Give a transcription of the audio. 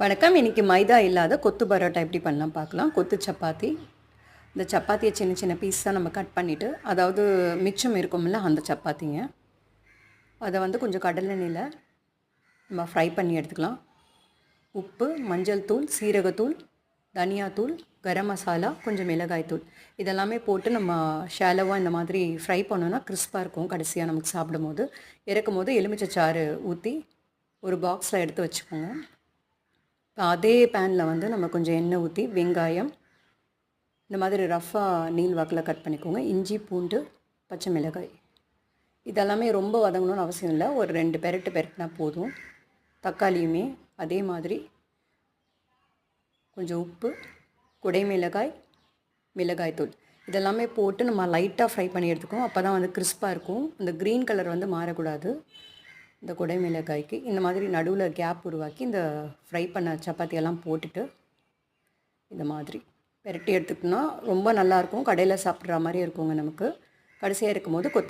வணக்கம். இன்றைக்கி மைதா இல்லாத கொத்து பரோட்டா எப்படி பண்ணலாம் பார்க்கலாம். கொத்து சப்பாத்தி. இந்த சப்பாத்தியை சின்ன சின்ன பீஸாக நம்ம கட் பண்ணிவிட்டு, அதாவது மிச்சம் இருக்கும்ல அந்த சப்பாத்திங்க, அதை வந்து கொஞ்சம் கடலெண்ணெயில் நம்ம ஃப்ரை பண்ணி எடுத்துக்கலாம். உப்பு, மஞ்சள் தூள், சீரகத்தூள், தனியாத்தூள், கரம் மசாலா, கொஞ்சம் மிளகாய்த்தூள் இதெல்லாமே போட்டு நம்ம ஷாலோவாக இந்த மாதிரி ஃப்ரை பண்ணோன்னா கிறிஸ்பாக இருக்கும். கடைசியாக நமக்கு சாப்பிடும் போது இறக்கும் போது எலுமிச்சைச்சாறு ஊற்றி ஒரு பாக்ஸில் எடுத்து வச்சுக்கோங்க. இப்போ அதே பேனில் வந்து நம்ம கொஞ்சம் எண்ணெய் ஊற்றி வெங்காயம் இந்த மாதிரி ரஃப்பாக நீள் வாக்கில் கட் பண்ணிக்கோங்க. இஞ்சி, பூண்டு, பச்சை மிளகாய் இதெல்லாமே ரொம்ப வதங்கணும்னு அவசியம் இல்லை. ஒரு 2 பெரட்டினா போதும். தக்காளியுமே அதே மாதிரி கொஞ்சம் உப்பு, குடைமிளகாய், மிளகாய்த்தூள் இதெல்லாமே போட்டு நம்ம லைட்டாக ஃப்ரை பண்ணி எடுத்துக்கோம். அப்போ தான் வந்து கிறிஸ்பாக இருக்கும். இந்த க்ரீன் கலர் வந்து மாறக்கூடாது. இந்த குடைமிளகாய்க்கு இந்த மாதிரி நடுவில் கேப் உருவாக்கி இந்த ஃப்ரை பண்ண சப்பாத்தியெல்லாம் போட்டுட்டு இந்த மாதிரி பெரட்டி எடுத்துக்கிட்டோம்னா ரொம்ப நல்லாயிருக்கும். கடையில் சாப்பிட்ற மாதிரி இருக்குங்க நமக்கு. கடைசியாக இருக்கும்போது